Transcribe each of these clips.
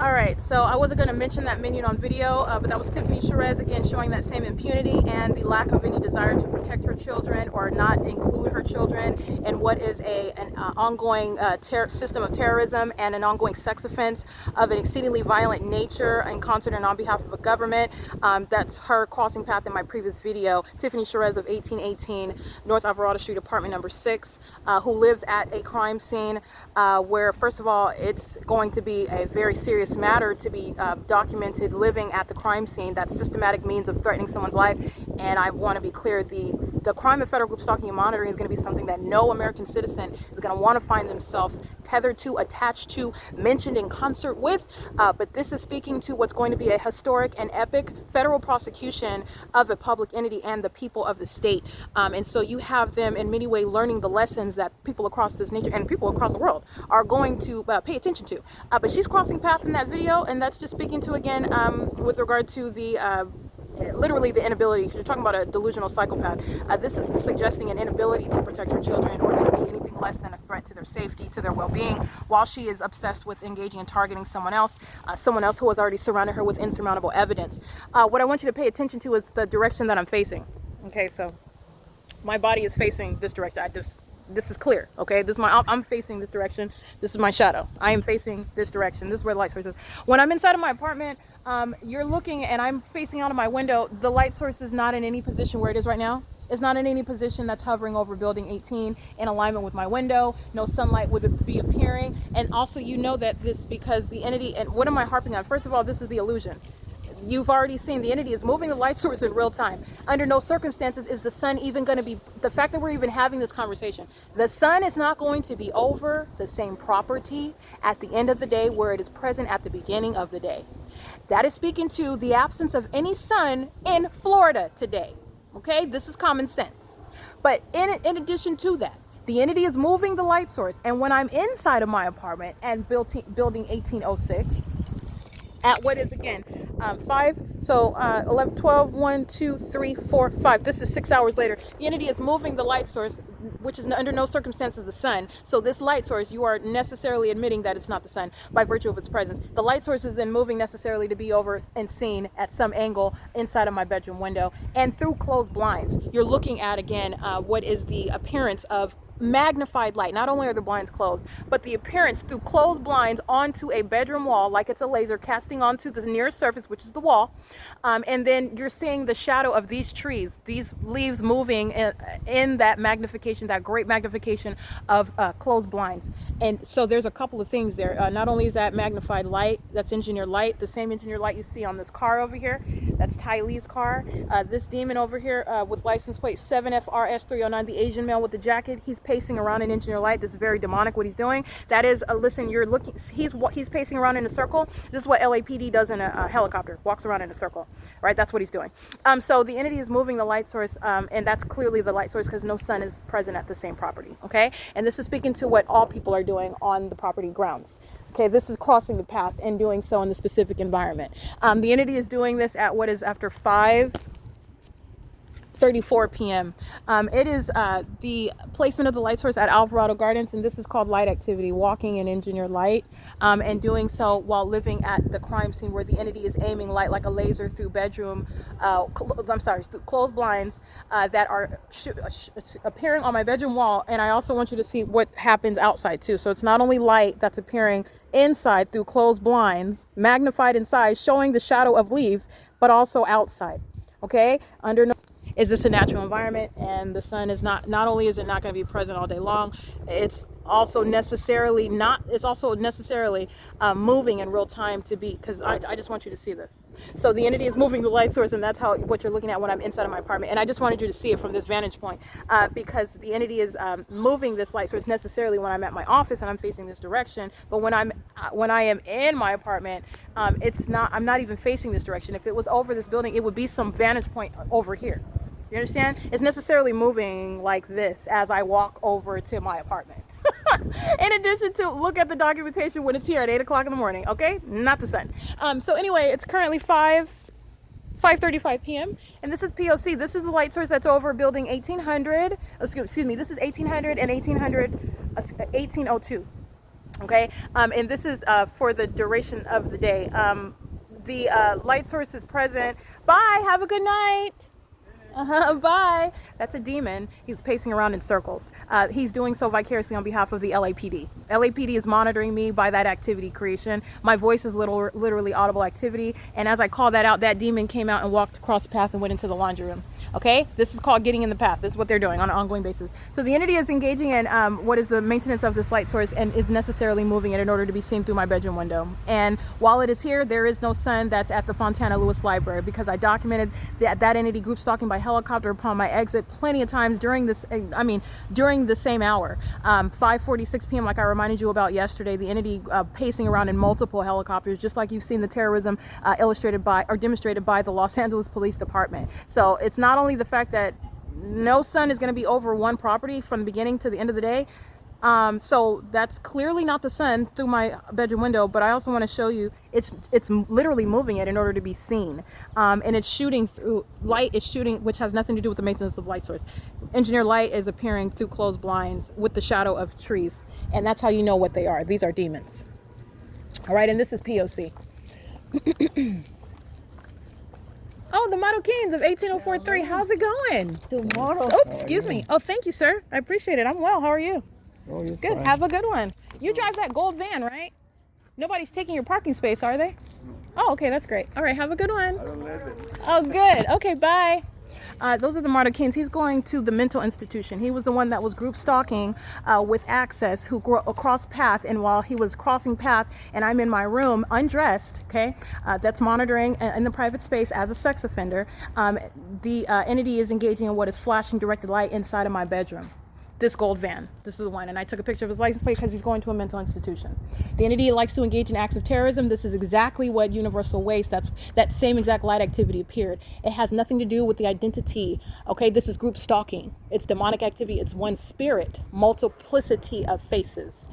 All right, so I wasn't going to mention that minion on video, but that was Tiffany Sherez again showing that same impunity and the lack of any desire to protect her children or not include her children in what is an ongoing system of terrorism and an ongoing sex offense of an exceedingly violent nature in concert and on behalf of a government. That's her crossing path in my previous video. Tiffany Sherez of 1818 North Alvarado Street, apartment number 6, who lives at a crime scene where, first of all, it's going to be a very serious matter to be documented living at the crime scene. That's systematic means of threatening someone's life. And I want to be clear, the crime of federal group stalking and monitoring is going to be something that no American citizen is going to want to find themselves tethered to, attached to, mentioned in concert with. But this is speaking to what's going to be a historic and epic federal prosecution of a public entity and the people of the state. And so you have them in many ways learning the lessons that people across this nation and people across the world are going to pay attention to. But she's crossing path in that video, and that's just speaking to, again, with regard to the literally the inability. You're talking about a delusional psychopath. This is suggesting an inability to protect her children or to be anything less than a threat to their safety, to their well-being, while she is obsessed with engaging and targeting someone else who has already surrounded her with insurmountable evidence. What I want you to pay attention to is the direction that I'm facing. Okay, so my body is facing this direction. This is clear, okay? I'm facing this direction. This is my shadow. I am facing this direction. This is where the light source is. When I'm inside of my apartment, you're looking and I'm facing out of my window. The light source is not in any position where it is right now. It's not in any position that's hovering over building 18 in alignment with my window. No sunlight would be appearing. And also, you know that this because the entity, and what am I harping on? First of all, this is the illusion. You've already seen the entity is moving the light source in real time. Under no circumstances is the sun even going to be, the fact that we're even having this conversation, the sun is not going to be over the same property at the end of the day where it is present at the beginning of the day. That is speaking to the absence of any sun in Florida today. Okay, this is common sense. But in addition to that, the entity is moving the light source. And when I'm inside of my apartment and building 1806, at what is again 5, so 11, 12, 1, 2, 3, 4, 5. This is 6 hours later. The entity is moving the light source, which is under no circumstances the sun. So this light source, you are necessarily admitting that it's not the sun by virtue of its presence. The light source is then moving necessarily to be over and seen at some angle inside of my bedroom window and through closed blinds. You're looking at again what is the appearance of magnified light. Not only are the blinds closed, but the appearance through closed blinds onto a bedroom wall, like it's a laser casting onto the nearest surface, which is the wall. And then you're seeing the shadow of these trees, these leaves moving in that magnification, that great magnification of closed blinds. And so there's a couple of things there. Not only is that magnified light, that's engineered light, the same engineered light you see on this car over here. That's Ty Lee's car. This demon over here with license plate 7FRS309, the Asian male with the jacket, he's pacing around in engineered light. This is very demonic what he's doing. That is, listen, you're looking, he's pacing around in a circle. This is what LAPD does in a helicopter, walks around in a circle, right? That's what he's doing. So the entity is moving the light source, and that's clearly the light source because no sun is present at the same property, okay? And this is speaking to what all people are doing on the property grounds. Okay, this is crossing the path and doing so in the specific environment. The entity is doing this at what is after 5:34 p.m. It is the placement of the light source at Alvarado Gardens, and this is called light activity, walking in engineered light, and doing so while living at the crime scene where the entity is aiming light like a laser through through closed blinds that are appearing on my bedroom wall. And I also want you to see what happens outside too. So it's not only light that's appearing inside through closed blinds, magnified in size, showing the shadow of leaves, but also outside. Okay, is this a natural environment? And the sun is not only is it not going to be present all day long, it's also necessarily moving in real time to be, because I just want you to see this. So the entity is moving the light source, and that's what you're looking at when I'm inside of my apartment. And I just wanted you to see it from this vantage point because the entity is moving this light source necessarily when I'm at my office and I'm facing this direction. But when I am in my apartment, I'm not even facing this direction. If it was over this building, it would be some vantage point over here. You understand? It's necessarily moving like this as I walk over to my apartment. In addition to look at the documentation when it's here at 8 o'clock in the morning, okay? Not the sun. So anyway, it's currently 5:35 p.m. and this is P.O.C. This is the light source that's over building 1800. Excuse me, this is 1800 and 1802. Okay, and this is for the duration of the day. The light source is present. Bye, have a good night. Bye. That's a demon. He's pacing around in circles. He's doing so vicariously on behalf of the LAPD. LAPD is monitoring me by that activity creation. My voice is literally audible activity. And as I call that out, that demon came out and walked across the path and went into the laundry room. Okay, this is called getting in the path. This is what they're doing on an ongoing basis. So the entity is engaging in what is the maintenance of this light source and is necessarily moving it in order to be seen through my bedroom window. And while it is here, there is no sun that's at the Fontana Lewis Library, because I documented that entity group stalking by helicopter upon my exit plenty of times during this, during the same hour. 5:46 p.m., like I reminded you about yesterday, the entity pacing around in multiple helicopters, just like you've seen the terrorism illustrated by or demonstrated by the Los Angeles Police Department. So it's not only the fact that no sun is going to be over one property from the beginning to the end of the day. So that's clearly not the sun through my bedroom window, but I also want to show you it's literally moving it in order to be seen. And it's shooting through light, it's shooting, which has nothing to do with the maintenance of light source. Engineer light is appearing through closed blinds with the shadow of trees. And that's how you know what they are. These are demons. All right. And this is P.O.C. Oh, the Model Kings of 18043. How's it going? The model. Oh, excuse me. Oh, thank you, sir. I appreciate it. I'm well. How are you? Oh, you're Good. fine. Have a good one. You drive that gold van, right? Nobody's taking your parking space, are they? Oh, okay. That's great. All right. Have a good one. I don't let it. Oh, good. Okay. Bye. Those are the Martyr Kings. He's going to the mental institution. He was the one that was group stalking with Access, who crossed path. And while he was crossing path and I'm in my room undressed, okay, that's monitoring in the private space as a sex offender, the entity is engaging in what is flashing directed light inside of my bedroom. This gold van. This is the one. And I took a picture of his license plate because he's going to a mental institution. The entity likes to engage in acts of terrorism. This is exactly what Universal Waste, that same exact light activity appeared. It has nothing to do with the identity. Okay, this is group stalking. It's demonic activity. It's one spirit, multiplicity of faces.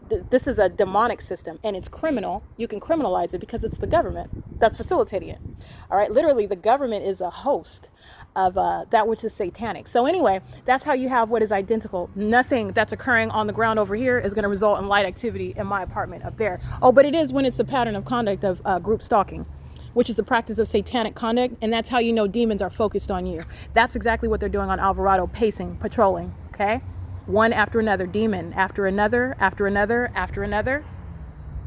This is a demonic system, and it's criminal. You can criminalize it because it's the government that's facilitating it. All right, literally the government is a host of that which is satanic. So anyway, that's how you have what is identical. Nothing that's occurring on the ground over here is going to result in light activity in my apartment up there. Oh, but it is when it's a pattern of conduct of group stalking, which is the practice of satanic conduct, and that's how you know demons are focused on you. That's exactly what they're doing on Alvarado, pacing, patrolling, okay? One after another, demon after another, after another, after another.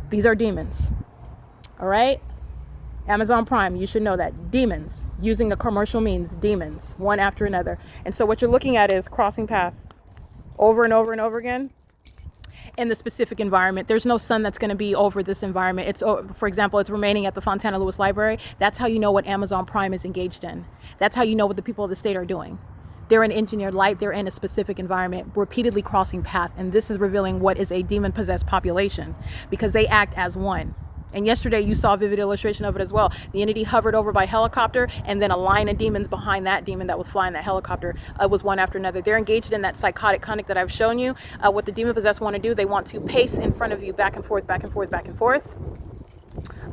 These are demons, all right? Amazon Prime, you should know that. Demons, using a commercial means, demons, one after another. And so what you're looking at is crossing path over and over and over again in the specific environment. There's no sun that's going to be over this environment. It's, for example, it's remaining at the Fontana Lewis Library. That's how you know what Amazon Prime is engaged in. That's how you know what the people of the state are doing. They're in engineered light. They're in a specific environment, repeatedly crossing path. And this is revealing what is a demon-possessed population, because they act as one. And yesterday you saw a vivid illustration of it as well. The entity hovered over by helicopter, and then a line of demons behind that demon that was flying that helicopter was one after another. They're engaged in that psychotic conduct that I've shown you. What the demon-possessed want to do, they want to pace in front of you, back and forth, back and forth, back and forth.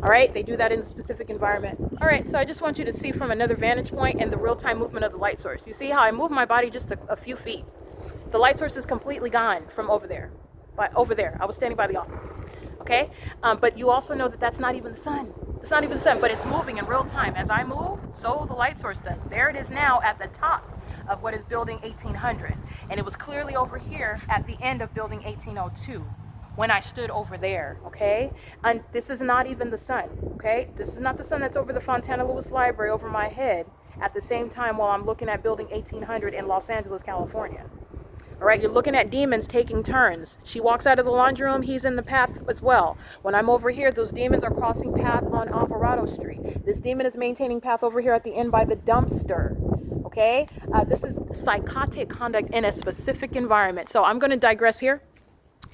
All right, they do that in a specific environment. All right, so I just want you to see from another vantage point and the real-time movement of the light source. You see how I move my body just a few feet. The light source is completely gone from over there. But over there, I was standing by the office. Okay, but you also know that that's not even the sun. It's not even the sun, but it's moving in real time. As I move, so the light source does. There it is now at the top of what is building 1800. And it was clearly over here at the end of building 1802 when I stood over there, okay? And this is not even the sun, okay? This is not the sun that's over the Fontana Lewis Library over my head at the same time while I'm looking at building 1800 in Los Angeles, California. All right, you're looking at demons taking turns. She walks out of the laundry room, he's in the path as well. When I'm over here, those demons are crossing path on Alvarado Street. This demon is maintaining path over here at the end by the dumpster. Okay, this is psychotic conduct in a specific environment. So I'm going to digress here.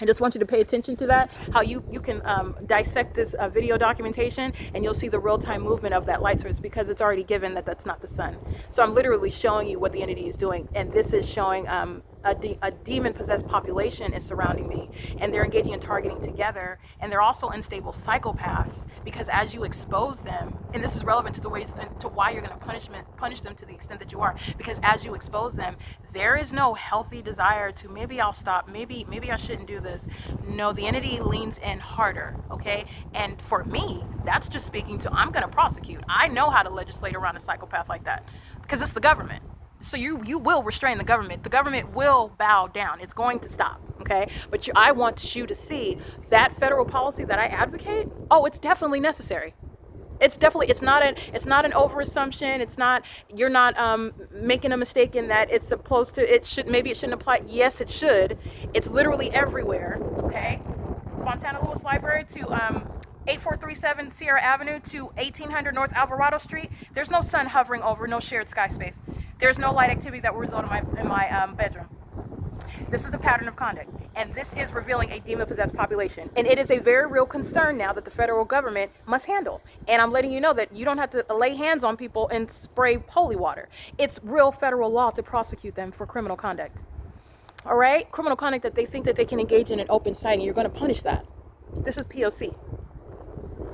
I just want you to pay attention to that, how you can dissect this video documentation, and you'll see the real-time movement of that light source, because it's already given that that's not the sun. So I'm literally showing you what the entity is doing, and this is showing a demon-possessed population is surrounding me, and they're engaging in targeting together, and they're also unstable psychopaths, because as you expose them, and this is relevant to the ways to why you're going to punish them to the extent that you are, because as you expose them, there is no healthy desire to, maybe I'll stop, maybe I shouldn't do this. No, the entity leans in harder, okay? And for me, that's just speaking to, I'm going to prosecute. I know how to legislate around a psychopath like that, because it's the government. So you will restrain the government. The government will bow down. It's going to stop, okay? But I want you to see that federal policy that I advocate. Oh, it's definitely necessary. It's not an overassumption. It's not, you're not making a mistake in that it's supposed to, maybe it shouldn't apply. Yes, it should. It's literally everywhere, okay? Fontana Lewis Library to 8437 Sierra Avenue to 1800 North Alvarado Street. There's no sun hovering over, no shared sky space. There's no light activity that will result in my bedroom. This is a pattern of conduct, and this is revealing a demon-possessed population. And it is a very real concern now that the federal government must handle. And I'm letting you know that you don't have to lay hands on people and spray holy water. It's real federal law to prosecute them for criminal conduct. All right? Criminal conduct that they think that they can engage in an open sight, and you're going to punish that. This is P.O.C.